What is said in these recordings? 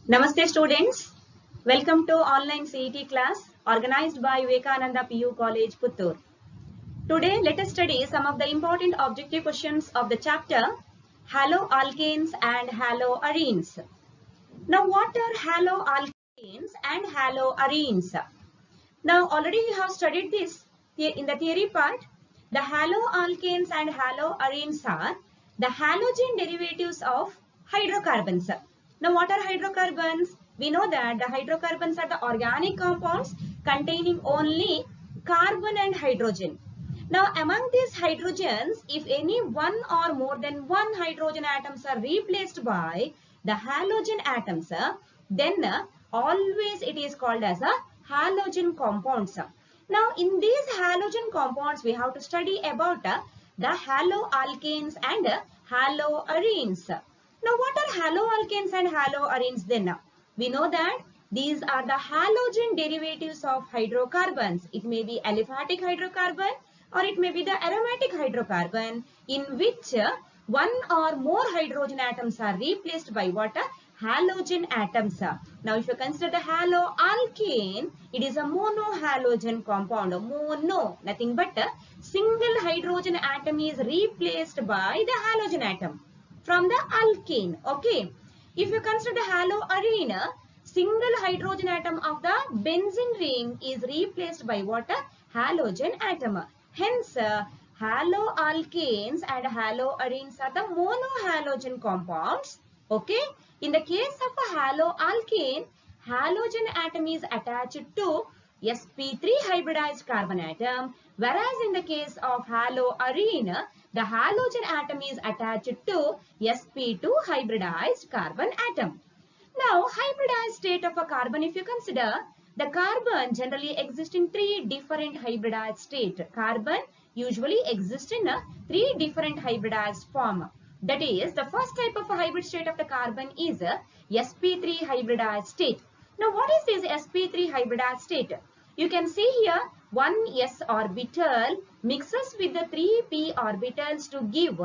Namaste students. Welcome to online CET class organized by Vivekananda PU College, Puttur. Today let us study some of the important objective questions of the chapter Haloalkanes and Haloarenes. Now what are haloalkanes and haloarenes? Now already we have studied this in the theory part. The haloalkanes and haloarenes are the halogen derivatives of hydrocarbons. Now what are hydrocarbons? We know that the hydrocarbons are the organic compounds containing only carbon and hydrogen. Now among these hydrogens, if any one or more than one hydrogen atoms are replaced by the halogen atoms, then always it is called as a halogen compounds. Now in these halogen compounds we have to study about the haloalkanes and haloarenes. Now what are haloalkanes and haloarenes then? We know that these are the halogen derivatives of hydrocarbons. It may be aliphatic hydrocarbon or it may be the aromatic hydrocarbon in which one or more hydrogen atoms are replaced by what? Halogen atoms. Now if you consider the haloalkane, it is a monohalogen compound. Mono, nothing but a single hydrogen atom is replaced by the halogen atom from the alkane. Okay. If you consider the haloarene, single hydrogen atom of the benzene ring is replaced by what? Halogen atom. Hence, haloalkanes and haloarenes are the monohalogen compounds. Okay. In the case of a haloalkane, halogen atom is attached to sp3 hybridized carbon atom, whereas in the case of haloarene, the halogen atom is attached to sp2 hybridized carbon atom. Now, hybridized state of a carbon, if you consider, the carbon generally exists in three different hybridized states. Carbon usually exists in three different hybridized form. That is, the first type of a hybrid state of the carbon is sp3 hybridized state. Now, what is this sp3 hybridized state? You can see here one s orbital mixes with the three p orbitals to give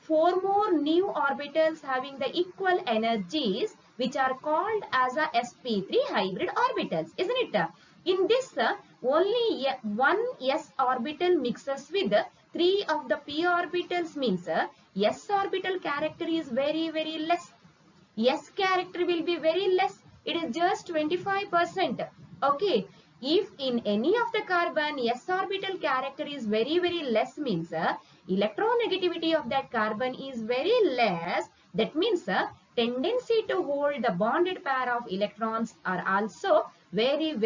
four more new orbitals having the equal energies, which are called as a sp3 hybrid orbitals, isn't it? In this, only one s orbital mixes with three of the p orbitals, means s orbital character is very less. S character will be very less. It is just 25%. Okay. If in any of the carbon s orbital character is very less, means electronegativity of that carbon is very less. That means tendency to hold the bonded pair of electrons are also very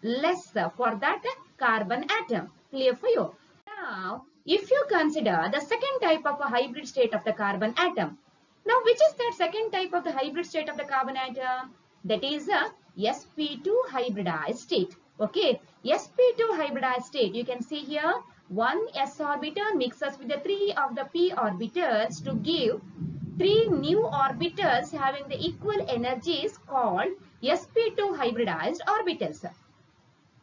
less for that carbon atom. Clear for you? Now, if you consider the second type of a hybrid state of the carbon atom, now which is that second type of the hybrid state of the carbon atom? That is a sp2 hybridized state. Okay, sp2 hybridized state, you can see here one s orbital mixes with the three of the p orbitals to give three new orbitals having the equal energies called sp2 hybridized orbitals.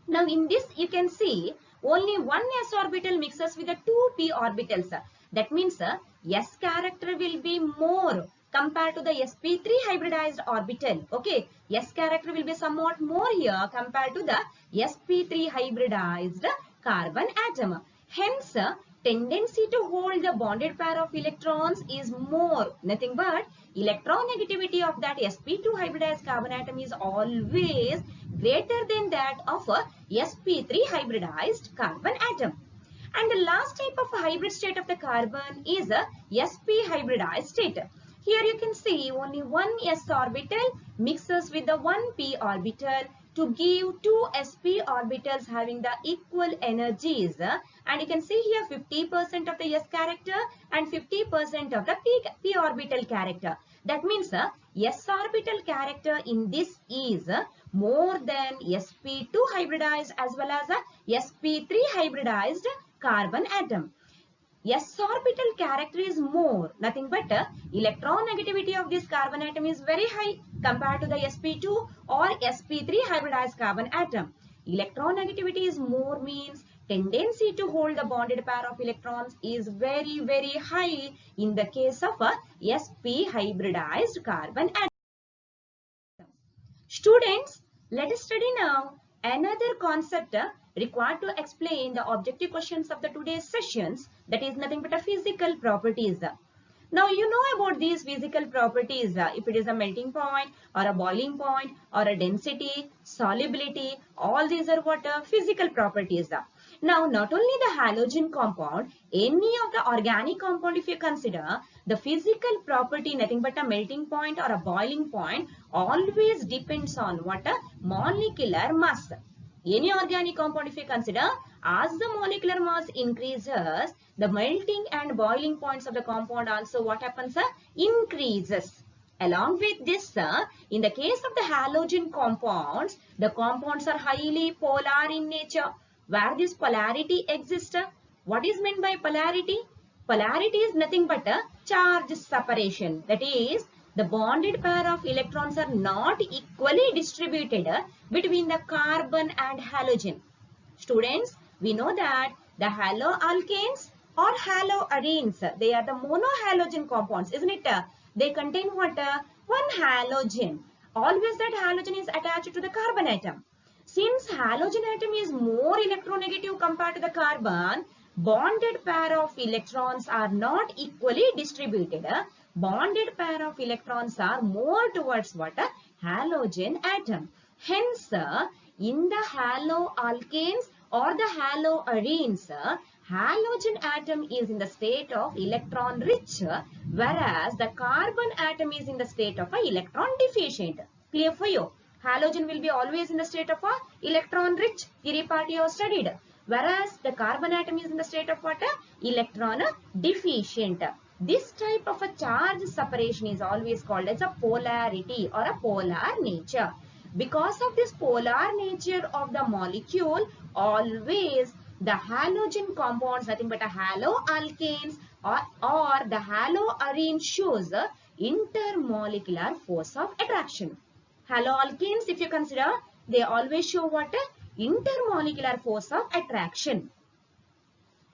Now in this you can see only one s orbital mixes with the two p orbitals. That means s character will be more compared to the sp3 hybridized orbital. Okay, s character will be somewhat more here compared to the sp3 hybridized carbon atom. Hence, tendency to hold the bonded pair of electrons is more. Nothing but electronegativity of that sp2 hybridized carbon atom is always greater than that of a sp3 hybridized carbon atom. And the last type of hybrid state of the carbon is a sp hybridized state. Here you can see only one s orbital mixes with the one p orbital to give two sp orbitals having the equal energies. And you can see here 50% of the s character and 50% of the p orbital character. That means s orbital character in this is more than sp2 hybridized as well as sp3 hybridized carbon atom. S orbital character is more, nothing but electronegativity of this carbon atom is very high compared to the sp2 or sp3 hybridized carbon atom. Electronegativity is more means tendency to hold the bonded pair of electrons is very high in the case of a sp hybridized carbon atom. Students, let us study now another concept required to explain the objective questions of the today's sessions, that is nothing but a physical properties. Now you know about these physical properties, if it is a melting point or a boiling point or a density, solubility, all these are what physical properties. Now not only the halogen compound, any of the organic compound if you consider, the physical property nothing but a melting point or a boiling point always depends on what a molecular mass. Any organic compound if you consider, as the molecular mass increases, the melting and boiling points of the compound also what happens? Increases. Along with this, in the case of the halogen compounds, the compounds are highly polar in nature. Where this polarity exists, what is meant by polarity? Polarity is nothing but a charge separation. That is, the bonded pair of electrons are not equally distributed between the carbon and halogen. Students, we know that the haloalkanes or haloarenes, they are the monohalogen compounds, isn't it? They contain what? One halogen. Always that halogen is attached to the carbon atom. Since halogen atom is more electronegative compared to the carbon, bonded pair of electrons are not equally distributed. Bonded pair of electrons are more towards what? Halogen atom. Hence, in the haloalkanes or the haloarenes, halogen atom is in the state of electron rich, whereas the carbon atom is in the state of electron deficient. Clear for you? Halogen will be always in the state of electron rich. Theory part you have studied. Whereas the carbon atom is in the state of what? Electron deficient. This type of a charge separation is always called as a polarity or a polar nature. Because of this polar nature of the molecule, always the halogen compounds, nothing but a haloalkanes or the haloarene shows intermolecular force of attraction. Haloalkanes, if you consider, they always show what? Intermolecular force of attraction.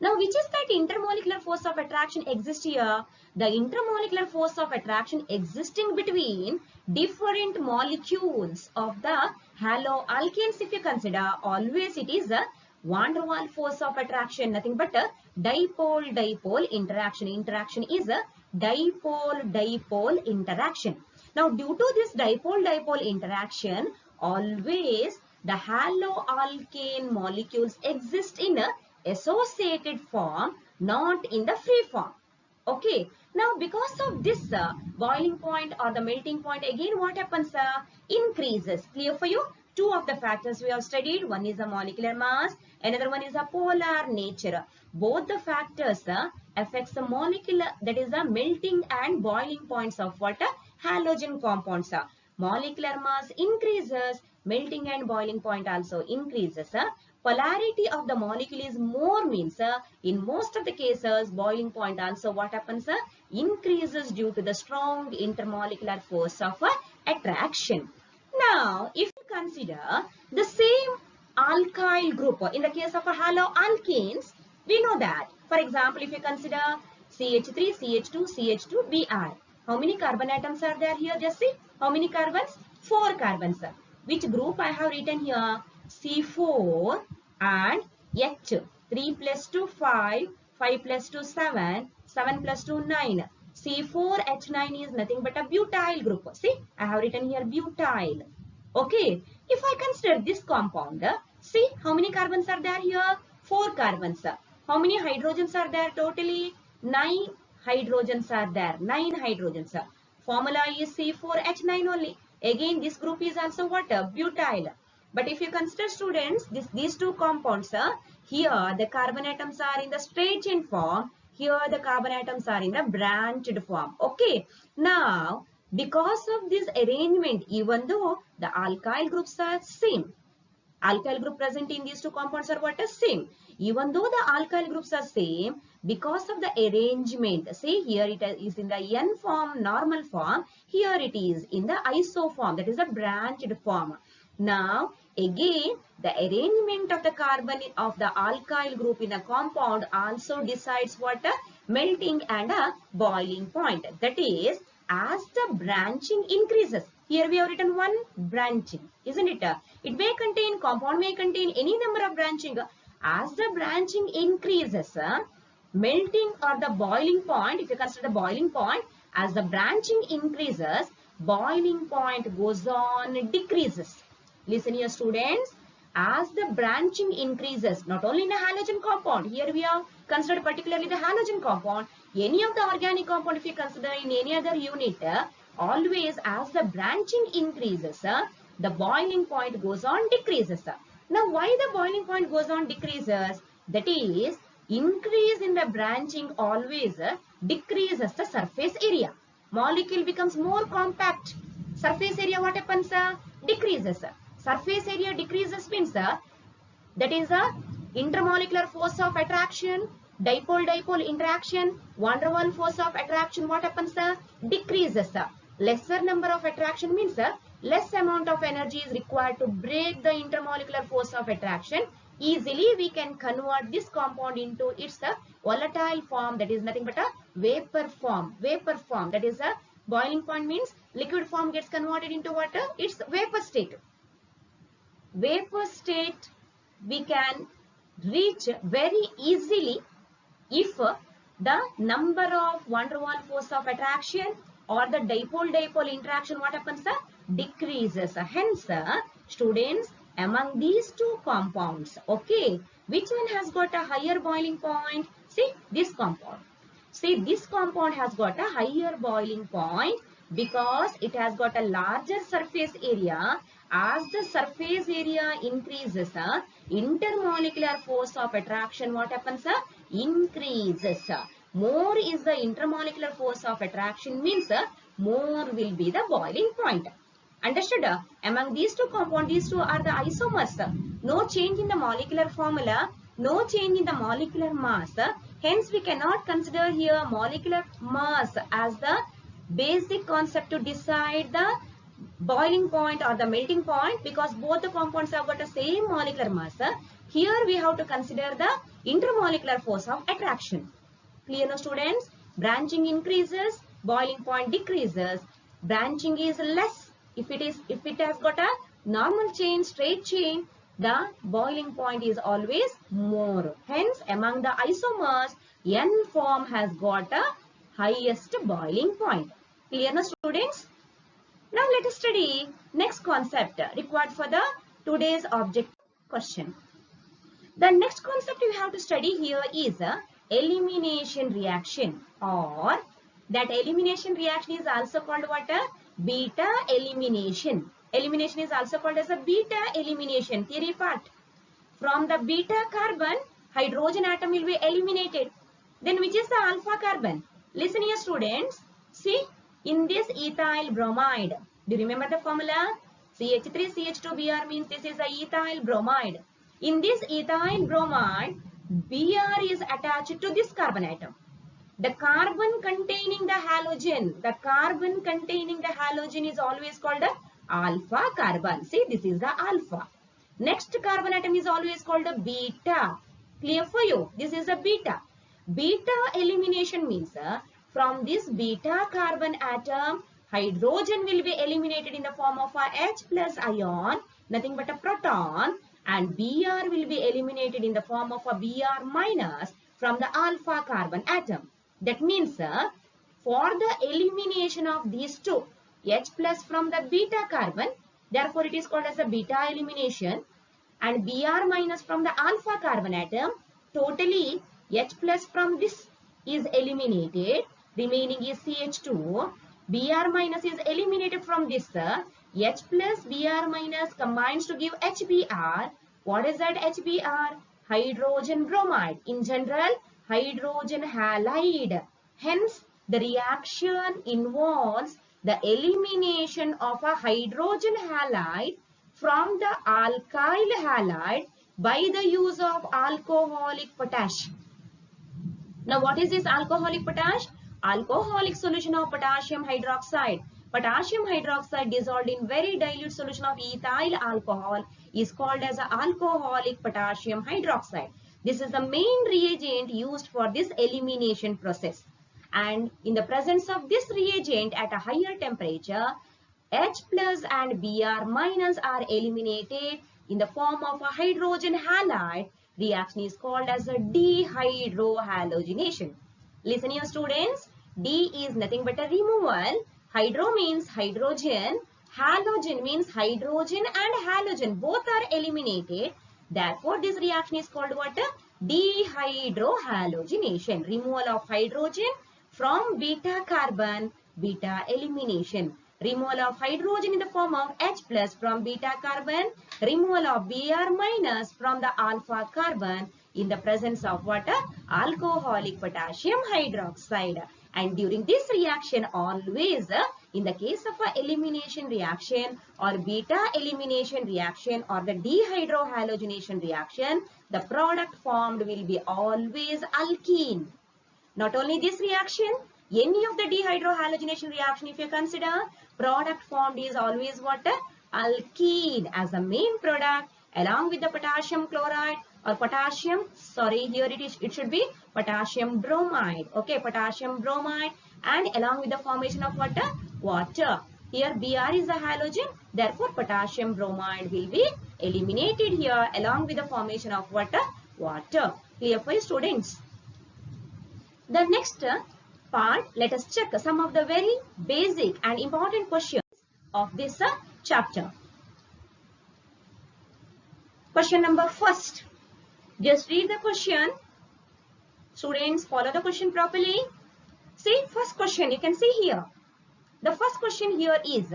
Now, which is that intermolecular force of attraction exists here? The intermolecular force of attraction existing between different molecules of the haloalkanes, if you consider, always it is a van der Waals force of attraction, nothing but a dipole-dipole interaction. Interaction is a dipole-dipole interaction. Now, due to this dipole-dipole interaction, always the haloalkane molecules exist in a associated form, not in the free form. Okay. Now, because of this boiling point or the melting point, again what happens? Increases. Clear for you? Two of the factors we have studied. One is the molecular mass. Another one is the polar nature. Both the factors affects the molecular, that is the melting and boiling points of what? Halogen compounds. Molecular mass increases. Melting and boiling point also increases. Polarity of the molecule is more means in most of the cases boiling point also what happens? Increases due to the strong intermolecular force of attraction. Now, if you consider the same alkyl group in the case of haloalkanes, we know that. For example, if you consider CH3, CH2, CH2, Br. How many carbon atoms are there here? Just see. How many carbons? 4 carbons. Which group I have written here? C4 and H. 3 plus 2, 5. 5 plus 2, 7. 7 plus 2, 9. C4H9 is nothing but a butyl group. See, I have written here butyl. Okay. If I consider this compound, see how many carbons are there here? 4 carbons. How many hydrogens are there totally? 9 hydrogens are there. 9 hydrogens. Formula is C4H9 only. Again, this group is also what? Butyl. But if you consider students, these two compounds, here the carbon atoms are in the straight chain form. Here the carbon atoms are in the branched form. Okay. Now, because of this arrangement, even though the alkyl groups are same, alkyl group present in these two compounds are what? Same. Even though the alkyl groups are same, because of the arrangement, say here it is in the N form, normal form, here it is in the iso form, that is a branched form. Now, again, the arrangement of the carbon of the alkyl group in a compound also decides what? Melting and a boiling point. That is, as the branching increases. Here we have written one branching, isn't it? It may contain, compound may contain any number of branching. As the branching increases, melting or the boiling point, if you consider the boiling point, as the branching increases, boiling point goes on decreases. Listen here students, as the branching increases, not only in a halogen compound, here we have considered particularly the halogen compound, any of the organic compound if you consider in any other unit, always as the branching increases, the boiling point goes on decreases. Now why the boiling point goes on decreases? That is, increase in the branching always decreases the surface area. Molecule becomes more compact. Surface area what happens? Decreases. Surface area decreases means that is a intermolecular force of attraction, dipole-dipole interaction, van der Waals force of attraction what happens? Decreases. Lesser number of attraction means less amount of energy is required to break the intermolecular force of attraction. Easily we can convert this compound into its volatile form, that is nothing but a vapor form. Vapor form, that is a boiling point means liquid form gets converted into water, it's vapor state. Vapor state we can reach very easily if the number of van der Waals force of attraction or the dipole-dipole interaction what happens? Decreases. Hence, students, among these two compounds, okay, which one has got a higher boiling point? See, this compound. See, this compound has got a higher boiling point because it has got a larger surface area. As the surface area increases, intermolecular force of attraction what happens? Increases. More is the intermolecular force of attraction means more will be the boiling point. Understood? Among these two compounds, these two are the isomers. No change in the molecular formula, no change in the molecular mass. Hence, we cannot consider here molecular mass as the basic concept to decide the boiling point or the melting point because both the compounds have got the same molecular mass. Here we have to consider the intermolecular force of attraction. Clear now students? Branching increases, boiling point decreases. Branching is less. If it has got a normal chain, straight chain, the boiling point is always more. Hence, among the isomers, N form has got a highest boiling point. Clear now students? Now let us study next concept required for the today's object question. The next concept we have to study here is elimination reaction, or that elimination reaction is also called what? Beta elimination. Elimination is also called as a beta elimination. Theory part. From the beta carbon, hydrogen atom will be eliminated. Then which is the alpha carbon? Listen here students. See, in this ethyl bromide, do you remember the formula? CH3CH2Br means this is the ethyl bromide. In this ethyl bromide, Br is attached to this carbon atom. The carbon containing the halogen, is always called the alpha carbon. See, this is the alpha. Next carbon atom is always called a beta. Clear for you? This is a beta. Beta elimination means from this beta carbon atom, hydrogen will be eliminated in the form of a H plus ion, nothing but a proton, and Br will be eliminated in the form of a Br minus from the alpha carbon atom. That means for the elimination of these two, H plus from the beta carbon, therefore it is called as a beta elimination, and Br minus from the alpha carbon atom, totally H plus from this is eliminated, remaining is CH2. Br minus is eliminated from this. H plus Br minus combines to give HBr. What is that HBr? Hydrogen bromide. In general, hydrogen halide. Hence, the reaction involves the elimination of a hydrogen halide from the alkyl halide by the use of alcoholic potash. Now, what is this alcoholic potash? Alcoholic solution of potassium hydroxide. Potassium hydroxide dissolved in very dilute solution of ethyl alcohol is called as alcoholic potassium hydroxide. This is the main reagent used for this elimination process. and in the presence of this reagent at a higher temperature, H plus and Br minus are eliminated in the form of a hydrogen halide. Reaction is called as a dehydrohalogenation. Listen here students, D is nothing but a removal. Hydro means hydrogen, halogen means hydrogen and halogen both are eliminated. Therefore, this reaction is called what? Dehydrohalogenation. Removal of hydrogen from beta carbon, beta elimination. Removal of hydrogen in the form of H plus from beta carbon, removal of Br minus from the alpha carbon in the presence of water, alcoholic potassium hydroxide. And during this reaction, always in the case of a elimination reaction or beta elimination reaction or the dehydrohalogenation reaction, the product formed will be always alkene. Not only this reaction, any of the dehydrohalogenation reaction, if you consider, product formed is always what? Alkene as the main product along with the potassium chloride or potassium, sorry, here it should be potassium bromide. Okay, potassium bromide and along with the formation of what? Water. Here Br is a halogen, therefore potassium bromide will be eliminated here along with the formation of what? Water. Clear for you students? The next part, let us check some of the very basic and important questions of this chapter. Question number first. Just read the question. Students, follow the question properly. See, first question you can see here. The first question here is,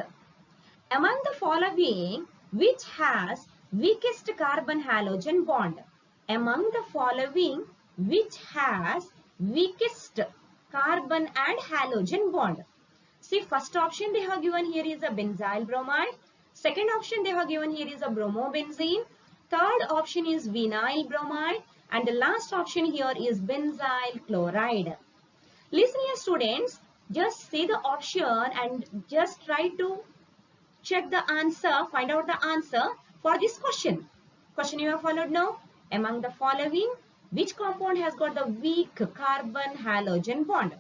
among the following, which has weakest carbon halogen bond? Among the following, which has weakest carbon and halogen bond? See, first option they have given here is a benzyl bromide. Second option they have given here is a bromobenzene. Third option is vinyl bromide. And the last option here is benzyl chloride. Listen here students, just see the option and just try to check the answer, find out the answer for this question. Question you have followed now. Among the following, which compound has got the weak carbon halogen bond?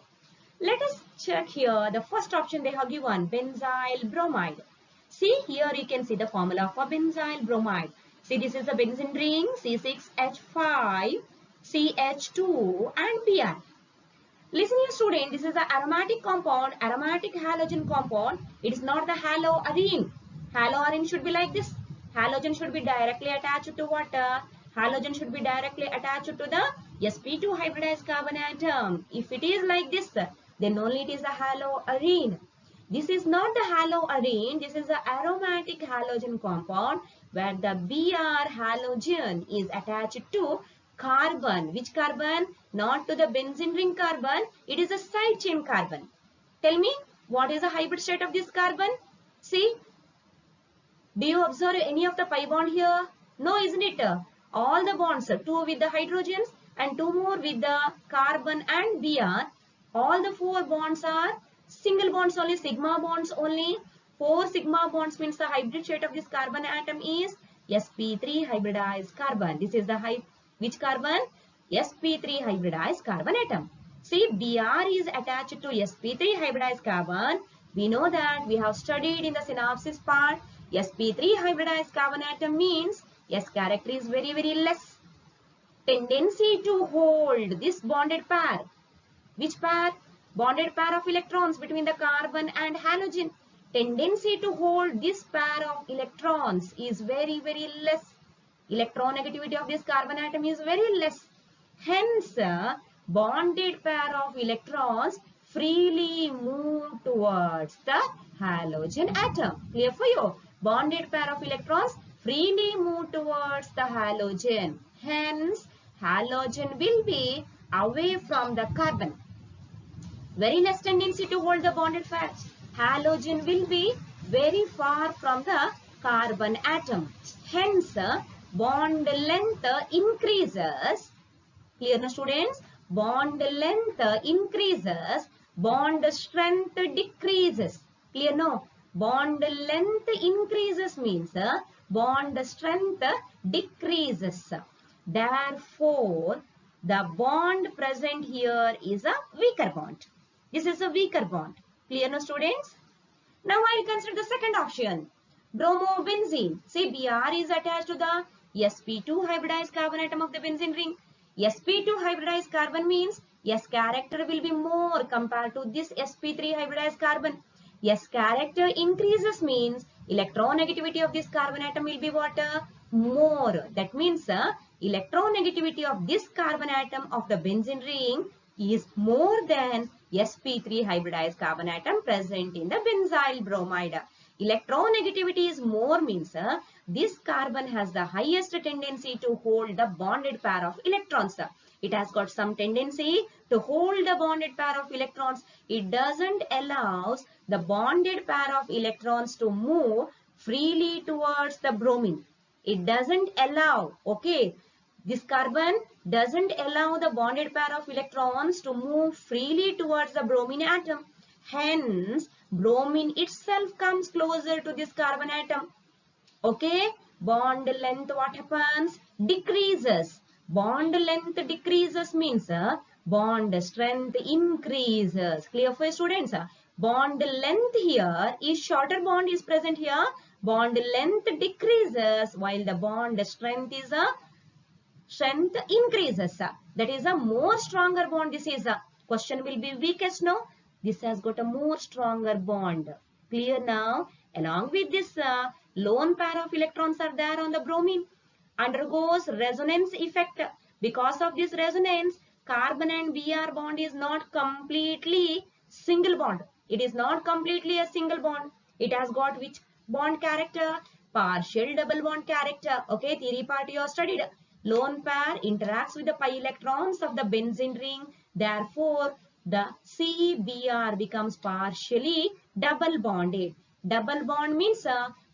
Let us check here. The first option they have given, benzyl bromide. See, here you can see the formula for benzyl bromide. See, this is the benzene ring, C6H5, CH2 and Br. Listen here student, this is the aromatic compound, aromatic halogen compound. It is not the haloarine. Haloarine should be like this. Halogen should be directly attached to water. Halogen should be directly attached to the sp2 hybridized carbon atom. If it is like this, then only it is a haloarine. This is not the haloarine. This is the aromatic halogen compound where the Br halogen is attached to carbon. Which carbon? Not to the benzene ring carbon. It is a side chain carbon. Tell me, what is the hybrid state of this carbon? See, do you observe any of the pi bond here? No, isn't it? All the bonds, 2 with the hydrogens and 2 more with the carbon and Br. All the 4 bonds are single bonds only, sigma bonds only. 4 sigma bonds means the hybrid state of this carbon atom is sp3 hybridized carbon. This is the which carbon? sp3 hybridized carbon atom. See, Br is attached to sp3 hybridized carbon. We know that we have studied in the synopsis part. sp3 hybridized carbon atom means S character is very, very less. Tendency to hold this bonded pair. Which pair? Bonded pair of electrons between the carbon and halogen. Tendency to hold this pair of electrons is very, very less. Electronegativity of this carbon atom is very less. Hence, bonded pair of electrons freely move towards the halogen atom. Clear for you? Bonded pair of electrons freely move towards the halogen. Hence, halogen will be away from the carbon. Very less tendency to hold the bonded pairs. Halogen will be very far from the carbon atom. Hence, bond length increases. Clear now students? Bond length increases. Bond strength decreases. Clear now? Bond length increases means bond strength decreases. Therefore, the bond present here is a weaker bond. This is a weaker bond. Clear now, students? Now I'll consider the second option. Bromobenzene. See, Br is attached to the sp2 hybridized carbon atom of the benzene ring. sp2 hybridized carbon means S character will be more compared to this sp3 hybridized carbon. S character increases means electronegativity of this carbon atom will be what? More. That means electronegativity of this carbon atom of the benzene ring is more than sp3 hybridized carbon atom present in the benzyl bromide. Electronegativity is more means this carbon has the highest tendency to hold the bonded pair of electrons. It has got some tendency to hold the bonded pair of electrons. It doesn't allow the bonded pair of electrons to move freely towards the bromine. It doesn't allow, okay. This carbon doesn't allow the bonded pair of electrons to move freely towards the bromine atom. Hence, bromine itself comes closer to this carbon atom. Okay, bond length what happens? Decreases. Bond length decreases means bond strength increases. Clear for students? Bond length here is shorter bond is present here. Bond length decreases while the bond strength is strength increases. That is a more stronger bond. This is a question will be weakest now. This has got a more stronger bond. Clear now? Along with this lone pair of electrons are there on the bromine. Undergoes resonance effect. Because of this resonance, carbon and Br bond is not completely single bond. It is not completely a single bond. It has got which bond character? Partial double bond character. Okay, theory part you have studied. Lone pair interacts with the pi electrons of the benzene ring. Therefore, the CBr becomes partially double bonded. Double bond means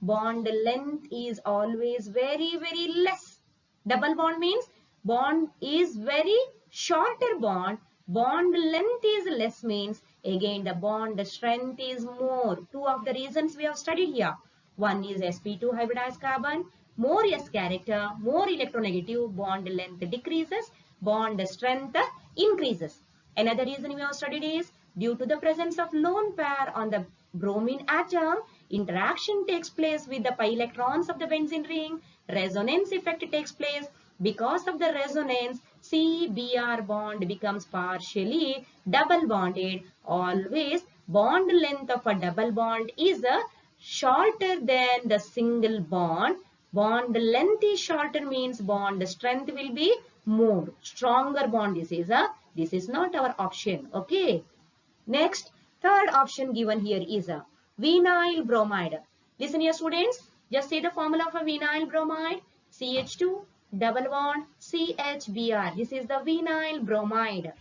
bond length is always very less. Double bond means bond is very shorter bond. Bond length is less means again the bond strength is more. Two of the reasons we have studied here. One is sp2 hybridized carbon. More S character, more electronegative, bond length decreases, bond strength increases. Another reason we have studied is due to the presence of lone pair on the bromine atom, interaction takes place with the pi electrons of the benzene ring, resonance effect takes place. Because of the resonance, CBr bond becomes partially double bonded. Always bond length of a double bond is shorter than the single bond. Bond length is shorter means bond strength will be more. Stronger bond this is not our option. Okay. Next, third option given here is a vinyl bromide. Listen here students. Just say the formula of a vinyl bromide. CH2 double bond CHBr. This is the vinyl bromide.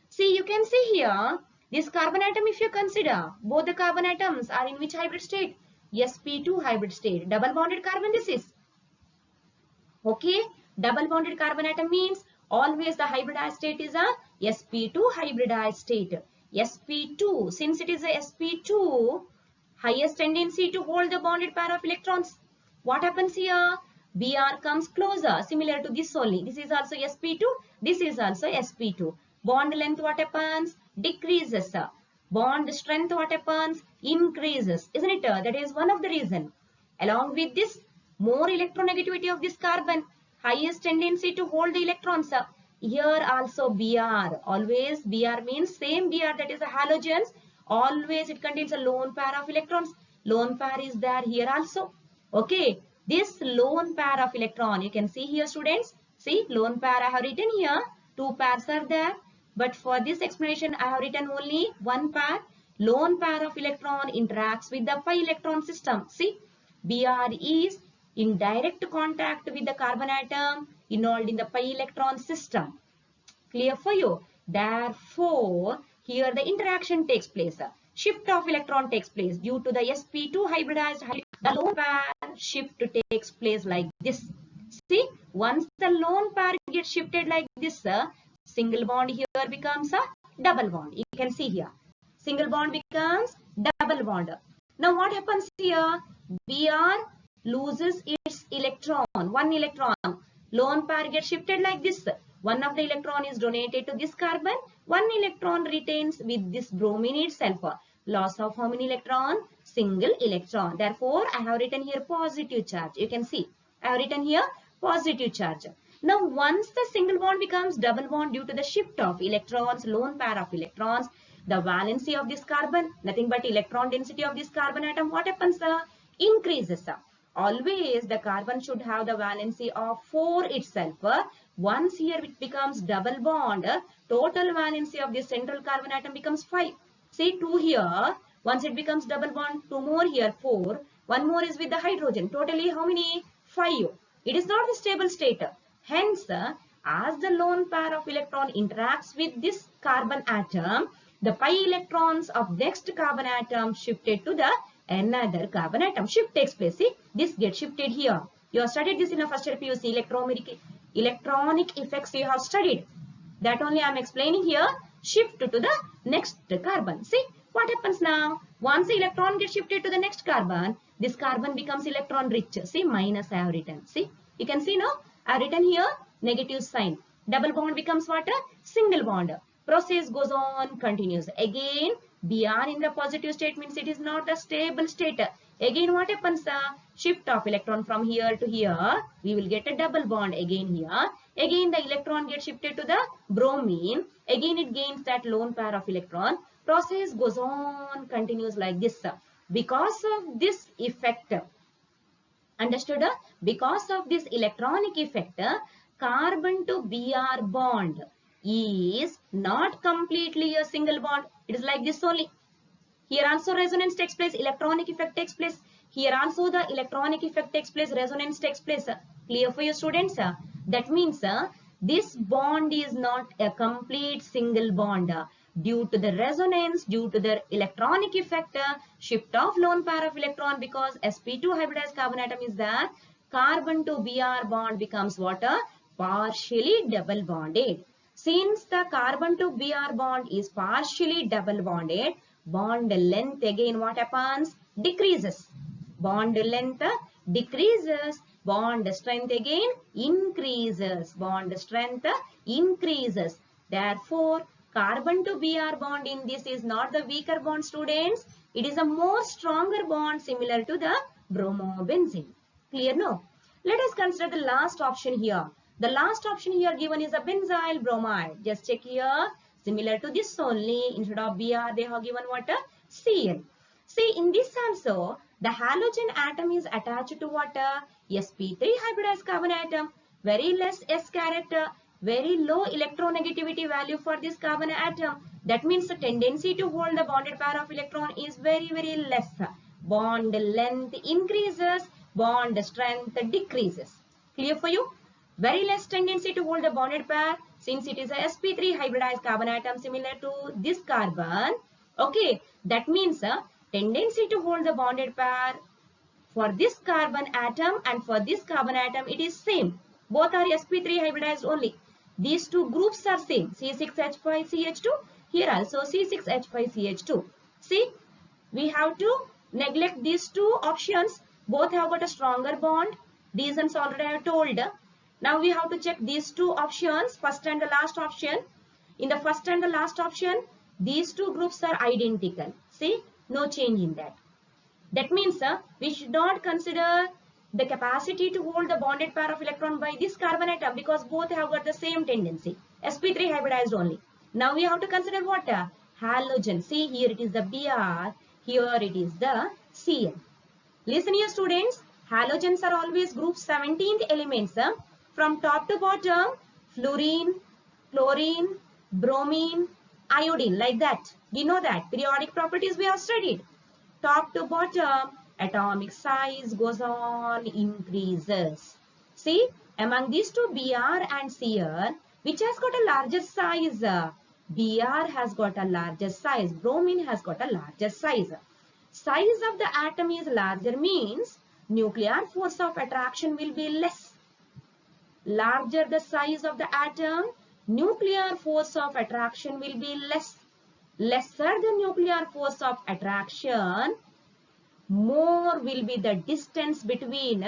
See, you can see here this carbon atom if you consider both the carbon atoms are in which hybrid state? sp2 hybrid state. Double bonded carbon this is. Okay, double bonded carbon atom means always the hybridized state is a sp2 hybridized state. sp2, since it is a sp2, highest tendency to hold the bonded pair of electrons. What happens here? Br comes closer, similar to this only. This is also sp2, this is also sp2. Bond length what happens? Decreases. Bond strength what happens? Increases. Isn't it? That is one of the reason. Along with this, more electronegativity of this carbon, highest tendency to hold the electrons. Here also Br, always Br means same Br, that is a halogens. Always it contains a lone pair of electrons. Lone pair is there here also. Okay, this lone pair of electron, you can see here students. See, lone pair I have written here. Two pairs are there. But for this explanation, I have written only one pair. Lone pair of electron interacts with the pi electron system. See, Br is in direct contact with the carbon atom involved in the pi electron system. Clear for you? Therefore, here the interaction takes place. Shift of electron takes place due to the sp2 hybridized. The lone pair shift takes place like this. See, once the lone pair gets shifted like this, single bond here becomes a double bond. You can see here. Single bond becomes double bond. Now what happens here? Br loses its electron, one electron. Lone pair gets shifted like this. One of the electron is donated to this carbon. One electron retains with this bromine itself. Loss of how many electron? Single electron. Therefore, I have written here positive charge. You can see, I have written here positive charge. Now, once the single bond becomes double bond due to the shift of electrons, lone pair of electrons, the valency of this carbon, nothing but electron density of this carbon atom, what happens? Increases. Always the carbon should have the valency of 4 itself. Once here it becomes double bond, total valency of this central carbon atom becomes 5. See 2 here, once it becomes double bond, 2 more here, 4. 1 more is with the hydrogen. Totally how many? 5. It is not the stable state. Hence, as the lone pair of electron interacts with this carbon atom, the pi electrons of next carbon atom shifted to the another carbon atom. Shift takes place. See, this gets shifted here. You have studied this in a first year PUC, electronic effects you have studied. That only I am explaining here. Shift to the next carbon. See, what happens now? Once the electron gets shifted to the next carbon, this carbon becomes electron rich. See, minus I have written. See, you can see now, I have written here negative sign. Double bond becomes what? Single bond. Process goes on, continues. Again, Br in the positive state means it is not a stable state. Again, what happens? Shift of electron from here to here. We will get a double bond again here. Again, the electron gets shifted to the bromine. Again, it gains that lone pair of electron. Process goes on, continues like this. Because of this effect, understood? Because of this electronic effect, carbon to Br bond is not completely a single bond. It is like this only. Here also resonance takes place, electronic effect takes place. Here also the electronic effect takes place, resonance takes place. Clear for you students? That means this bond is not a complete single bond. Due to the resonance, due to the electronic effect, shift of lone pair of electron, because sp2 hybridized carbon atom is there, carbon to Br bond becomes what? Partially double bonded. Since the carbon to Br bond is partially double bonded, bond length again what happens? Decreases. Bond length decreases. Bond strength again increases. Bond strength increases. Therefore, carbon to Br bond in this is not the weaker bond, students. It is a more stronger bond similar to the bromobenzene. Clear no? Let us consider the last option here. The last option here given is a benzyl bromide. Just check here. Similar to this only. Instead of Br, they have given what? Cl. See, in this also, the halogen atom is attached to what? sp3 hybridized carbon atom. Very less S character. Very low electronegativity value for this carbon atom. That means the tendency to hold the bonded pair of electron is very, very less. Bond length increases. Bond strength decreases. Clear for you? Very less tendency to hold the bonded pair since it is a sp3 hybridized carbon atom similar to this carbon. Okay, that means tendency to hold the bonded pair for this carbon atom and for this carbon atom it is same. Both are sp3 hybridized only. These two groups are same. C6H5CH2. Here also C6H5CH2. See, we have to neglect these two options. Both have got a stronger bond. Reasons already I have told. Now we have to check these two options, first and the last option. In the first and the last option, these two groups are identical. See, no change in that. That means we should not consider the capacity to hold the bonded pair of electron by this carbon atom because both have got the same tendency. sp3 hybridized only. Now we have to consider what? Halogen. See, here it is the Br, here it is the Cl. Listen here students, halogens are always group 17th elements. From top to bottom, fluorine, chlorine, bromine, iodine, like that. We know that. Periodic properties we have studied. Top to bottom, atomic size goes on, increases. See, among these two, Br and Cl, which has got a larger size? Br has got a larger size. Bromine has got a larger size. Size of the atom is larger means nuclear force of attraction will be less. Larger the size of the atom, nuclear force of attraction will be less. Lesser the nuclear force of attraction, more will be the distance between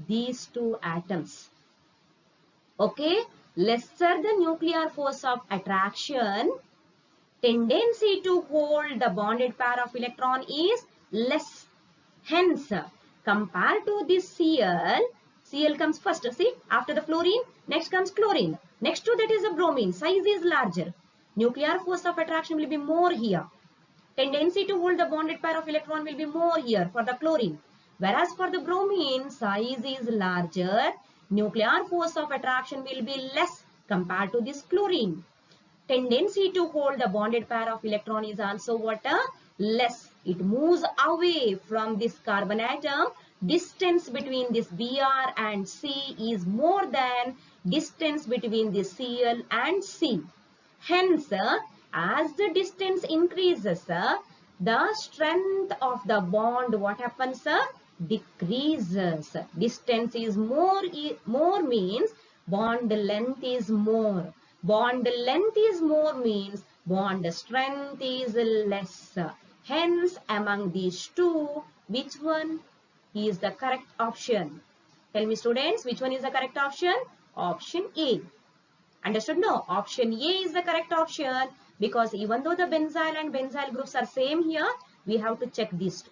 these two atoms. Okay, lesser the nuclear force of attraction, tendency to hold the bonded pair of electron is less. Hence, compared to this Cl comes first. See, after the fluorine, next comes chlorine. Next to that is a bromine. Size is larger. Nuclear force of attraction will be more here. Tendency to hold the bonded pair of electron will be more here for the chlorine. Whereas for the bromine, size is larger. Nuclear force of attraction will be less compared to this chlorine. Tendency to hold the bonded pair of electron is also what? Less. It moves away from this carbon atom. Distance between this Br and C is more than distance between this Cl and C. Hence, as the distance increases, the strength of the bond, what happens? Decreases. Distance is more means bond length is more. Bond length is more means bond strength is less. Hence, among these two, which one is the correct option? Tell me, students, which one is the correct option? Option A. Understood? No, option A is the correct option, because even though the benzyl and benzyl groups are same here, we have to check these two.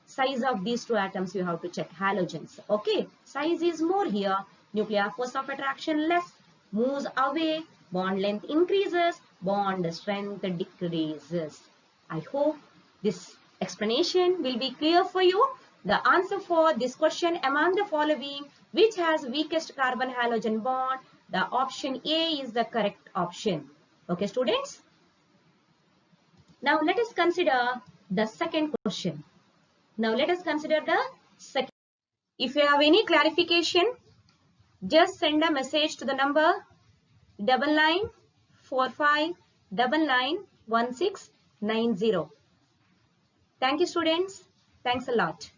Size of these two atoms you have to check. Halogens. Okay. Size is more here. Nuclear force of attraction less. Moves away. Bond length increases. Bond strength decreases. I hope this explanation will be clear for you. The answer for this question, among the following, which has weakest carbon halogen bond? The option A is the correct option. Okay, students? Now let us consider the second question. Now let us consider the second. If you have any clarification, just send a message to the number 9945991690. Thank you, students. Thanks a lot.